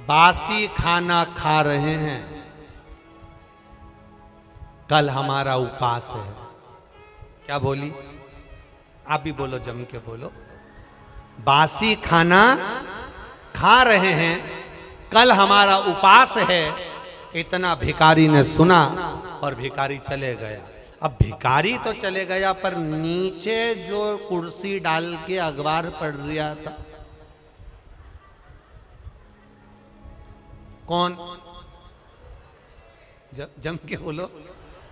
बासी खाना खा रहे हैं, कल हमारा उपवास है। क्या बोली? आप भी बोलो, जम के बोलो। बासी खाना खा रहे हैं, कल हमारा उपवास है। इतना भिखारी ने सुना और भिखारी चले गया। अब भिखारी तो चले गया, पर नीचे जो कुर्सी डाल के अखबार पढ़ रहा था, कौन? जम के बोलो,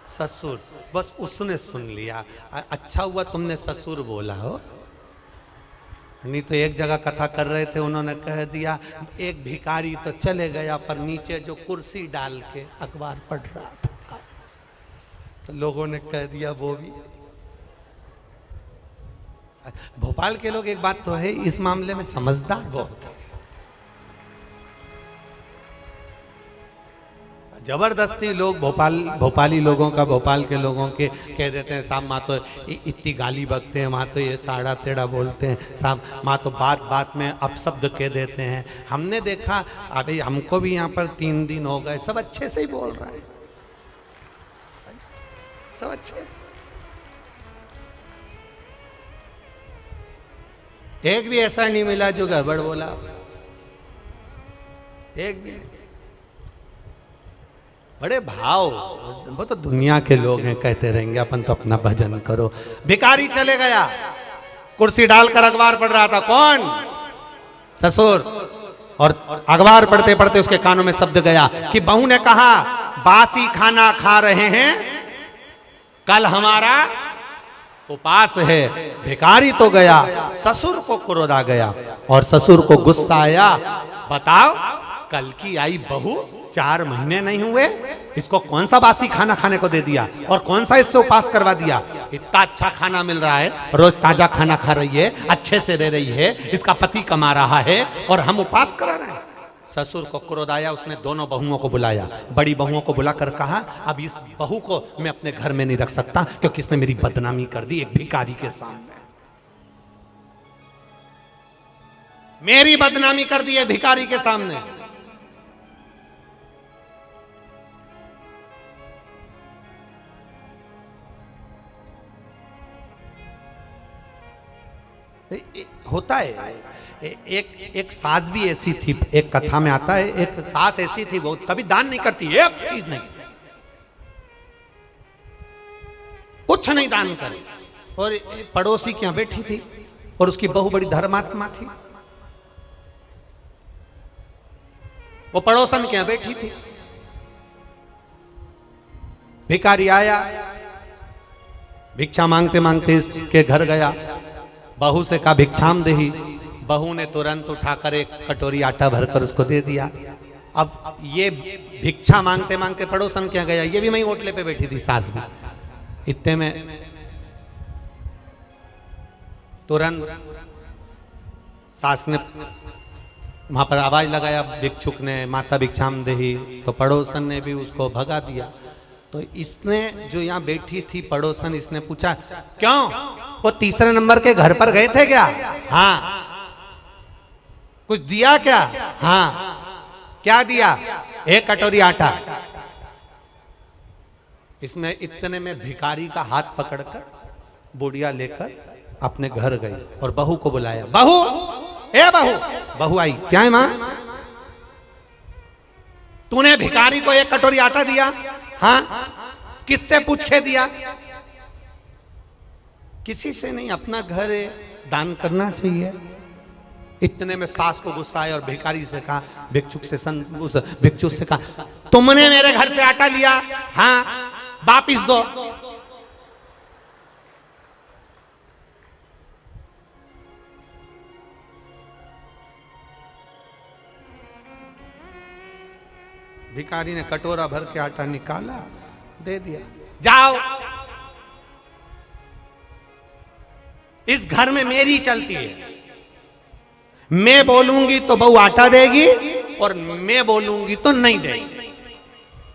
ससुर। बस उसने सुन लिया। अच्छा हुआ तुमने ससुर बोला हो, नहीं तो एक जगह कथा कर रहे थे, उन्होंने कह दिया एक भिखारी तो चले गया, पर नीचे जो कुर्सी डाल के अखबार पढ़ रहा था, तो लोगों ने कह दिया वो भी। भोपाल के लोग, एक बात तो है, इस मामले में समझदार बहुत है। जबरदस्ती लोग भोपाली लोगों का, भोपाल के लोगों के कह देते हैं साहब माँ तो इतनी गाली बकते हैं, माँ तो ये साड़ा तेड़ा बोलते हैं, साहब माँ तो बात बात में अपशब्द कह देते हैं। हमने देखा, अभी हमको भी यहाँ पर 3 दिन हो गए, सब अच्छे से ही बोल रहा है, सब अच्छे। एक भी ऐसा नहीं मिला जो गड़बड़ बोला, एक भी। बड़े भाव, वो तो दुनिया के लोग हैं, कहते रहेंगे, अपन तो अपना भजन करो। भिखारी चले गया, कुर्सी डालकर अखबार पढ़ रहा था। कौन? ससुर। और अखबार पढ़ते पढ़ते उसके कानों में शब्द गया कि बहू ने कहा बासी खाना खा रहे हैं, कल हमारा उपवास है। भिखारी तो गया, ससुर को क्रोध आ गया और ससुर को गुस्सा आया। बताओ, कल की आई बहू 4 महीने नहीं हुए, इसको कौन सा बासी खाना खाने को दे दिया और कौन सा इससे उपास करवा दिया? इतना अच्छा खाना मिल रहा है, रोज ताजा खाना खा रही है, अच्छे से रह रही है, इसका पति कमा रहा है और हम उपास करा रहे हैं। ससुर को क्रोध आया, उसने दोनों बहुओं को बुलाया, बड़ी बहुओं को बुलाकर कहा अब इस बहू को मैं अपने घर में नहीं रख सकता क्योंकि इसने मेरी बदनामी कर दी एक भिखारी के सामने, मेरी बदनामी कर दी है भिखारी के सामने। होता है एक सास भी ऐसी थी, एक कथा में आता है, एक सास ऐसी थी वो कभी दान नहीं करती, एक चीज नहीं, कुछ नहीं दान करे, और पड़ोसी के यहां बैठी थी और उसकी बहू बड़ी धर्मात्मा थी, वो पड़ोसन के यहां बैठी थी, भिखारी आया, भिक्षा मांगते मांगते इसके घर गया, बहू से कहा भिक्षाम देही, बहू ने तुरंत उठाकर एक कटोरी आटा भरकर उसको दे दिया। अब ये भिक्षा मांगते मांगते पड़ोसन क्या गया, ये भी वहीं होटले पे बैठी थी सास भी, इतने में तुरंत सास ने वहां पर आवाज लगाया भिक्षुक ने, माता भिक्षाम देही, तो पड़ोसन ने भी उसको भगा दिया। तो इसने जो यहाँ बैठी थी पड़ोसन, इसने पूछा क्यों वो तीसरे नंबर के घर पर गए थे क्या? हाँ। कुछ दिया क्या? हाँ। क्या दिया? एक कटोरी आटा। इसमें इतने में भिखारी का हाथ पकड़कर बुढ़िया लेकर अपने घर गई और बहू को बुलाया, बहू, ए बहू। बहू आई, क्या है मां? तूने भिखारी को एक कटोरी आटा दिया? हाँ। किससे पूछ के दिया? किसी से नहीं, अपना घर है, दान करना चाहिए। इतने में सास को गुस्सा आया और भिखारी से कहा, भिक्षुक से कहा, तुमने मेरे घर से आटा लिया? हाँ। वापिस दो। भिखारी ने कटोरा भर के आटा निकाला, दे दिया, जाओ, इस घर में मेरी चलती है, मैं बोलूंगी तो बहू आटा देगी और मैं बोलूंगी तो नहीं देगी,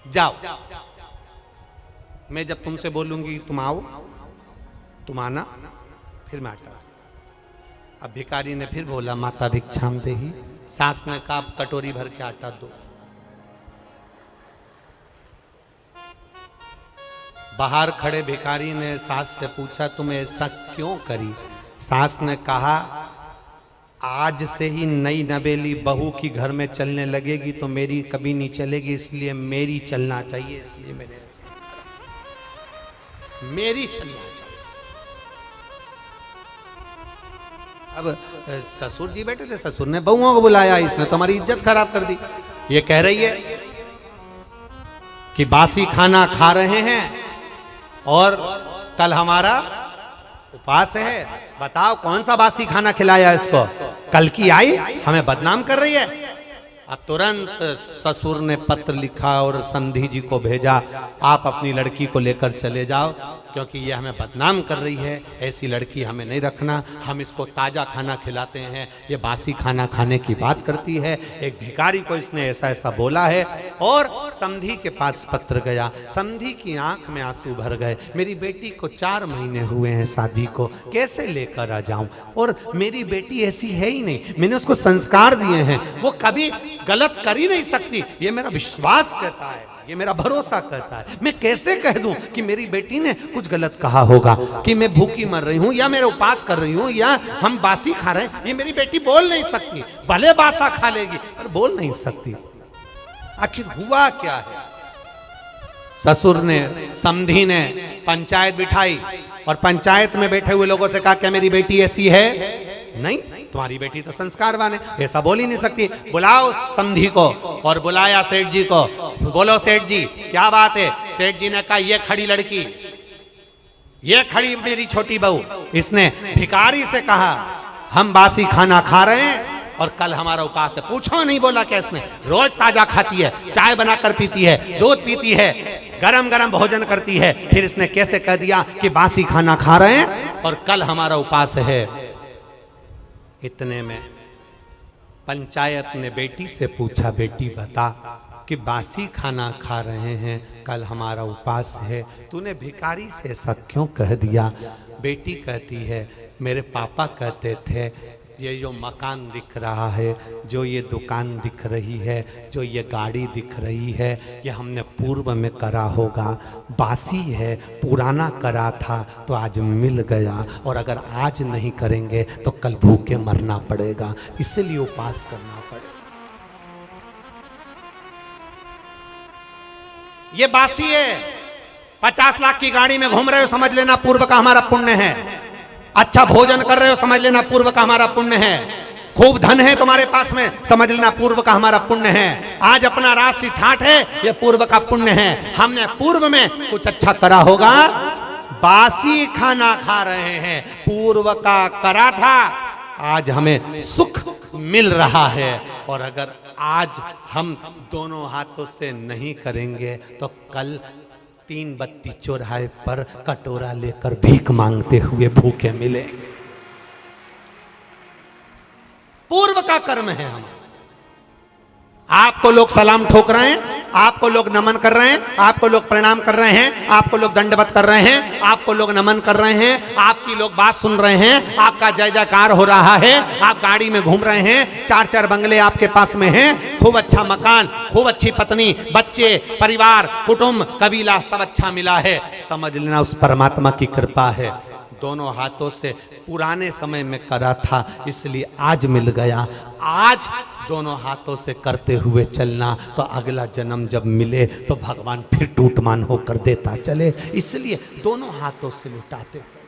जाओ। मैं जब तुमसे बोलूंगी तुम आओ, तुम आना, फिर मैं आटा। अब भिखारी ने फिर बोला माता भिक्षाम देही। सास ने कहा कटोरी भर के आटा दो। बाहर खड़े भिखारी ने सास से पूछा तुम ऐसा क्यों करी? सास ने कहा आज से ही नई नवेली बहू की घर में चलने लगेगी तो मेरी कभी नहीं चलेगी, इसलिए मेरी चलना चाहिए, इसलिए मैंने ऐसा करा, मेरी चलना चाहिए। अब ससुर जी बैठे थे, ससुर ने बहुओं को बुलाया, इसने तुम्हारी इज्जत खराब कर दी। ये कह रही है कि बासी खाना खा रहे हैं और कल हमारा उपास है, बताओ कौन सा बासी खाना खिलाया इसको? कल की आई हमें बदनाम कर रही है। अब तुरंत ससुर ने पत्र लिखा और समधी जी को भेजा, आप अपनी लड़की को लेकर चले जाओ क्योंकि ये हमें बदनाम कर रही है, ऐसी लड़की हमें नहीं रखना, हम इसको ताज़ा खाना खिलाते हैं, ये बासी खाना खाने की बात करती है। एक भिखारी को इसने ऐसा ऐसा बोला है और समधी के पास पत्र गया, समधी की आंख में आंसू भर गए, मेरी बेटी को 4 महीने हुए हैं शादी को, कैसे लेकर आ जाऊं? और मेरी बेटी ऐसी है ही नहीं, मैंने उसको संस्कार दिए हैं, वो कभी गलत कर ही नहीं सकती, ये मेरा विश्वास कहता है, ये मेरा भरोसा करता है। मैं कैसे कह दूं कि मेरी बेटी ने कुछ गलत कहा होगा, कि मैं भूखी मर रही हूं या मेरे उपास कर रही हूं या हम बासी खा रहे हैं? ये मेरी बेटी बोल नहीं सकती, भले बासा खा लेगी पर बोल नहीं सकती। आखिर हुआ क्या है? ससुर ने, समधी ने पंचायत बिठाई और पंचायत में बैठे हुए लोगों से कहा क्या मेरी बेटी ऐसी है? नहीं, तुम्हारी बेटी तो संस्कारवान है, ऐसा बोल ही नहीं सकती, बुलाओ समधी को। और बुलाया सेठ जी को, बोलो सेठ जी क्या बात है? सेठ जी ने कहा ये खड़ी लड़की, ये खड़ी मेरी छोटी बहू, इसने भिखारी से कहा हम बासी खाना खा रहे हैं और कल हमारा उपवास है। पूछो नहीं बोला कैसे, रोज ताजा खाती है, चाय बनाकर पीती है, दूध पीती है, गरम गरम भोजन करती है, फिर इसने कैसे कह दिया कि बासी खाना खा रहे हैं और कल हमारा उपवास है। इतने में पंचायत ने बेटी से पूछा, बेटी बता कि बासी खाना खा रहे हैं, कल हमारा उपवास है, तूने भिखारी से ऐसा क्यों कह दिया? बेटी कहती है, मेरे पापा कहते थे ये जो मकान दिख रहा है, जो ये दुकान दिख रही है, जो ये गाड़ी दिख रही है, ये हमने पूर्व में करा होगा, बासी है, पुराना करा था तो आज मिल गया, और अगर आज नहीं करेंगे तो कल भूखे मरना पड़ेगा, इसलिए उपवास करना पड़ेगा। ये बासी है, 50 लाख की गाड़ी में घूम रहे हो, समझ लेना पूर्व का हमारा पुण्य है। अच्छा भोजन कर रहे हो, समझ लेना पूर्व का हमारा पुण्य है। खूब धन है तुम्हारे पास में, समझ लेना पूर्व का हमारा पुण्य है। आज अपना राशि ठाठ है, ये पूर्व का पुण्य है। हमने पूर्व में कुछ अच्छा करा होगा, बासी खाना खा रहे हैं, पूर्व का करा था, आज हमें सुख मिल रहा है। और अगर आज हम दोनों हाथों से नहीं करेंगे तो कल 3 बत्ती चौराहे पर कटोरा लेकर भीख मांगते हुए भूखे मिलेंगे। पूर्व का कर्म है हमारा। आपको लोग सलाम ठोक रहे हैं, आपको लोग नमन कर रहे हैं, आपको लोग प्रणाम कर रहे हैं, आपको लोग दंडवत कर रहे हैं, आपको लोग नमन कर रहे हैं, आपकी लोग बात सुन रहे हैं, आपका जय जयकार हो रहा है, आप गाड़ी में घूम रहे हैं, 4-4 बंगले आपके पास में हैं, खूब अच्छा मकान, खूब अच्छी पत्नी, बच्चे, परिवार, कुटुंब, कबीला सब अच्छा मिला है। समझ लेना उस परमात्मा की कृपा है। दोनों हाथों से पुराने समय में करा था, इसलिए आज मिल गया। आज दोनों हाथों से करते हुए चलना, तो अगला जन्म जब मिले तो भगवान फिर टूटमान होकर देता चले, इसलिए दोनों हाथों से लुटाते चले।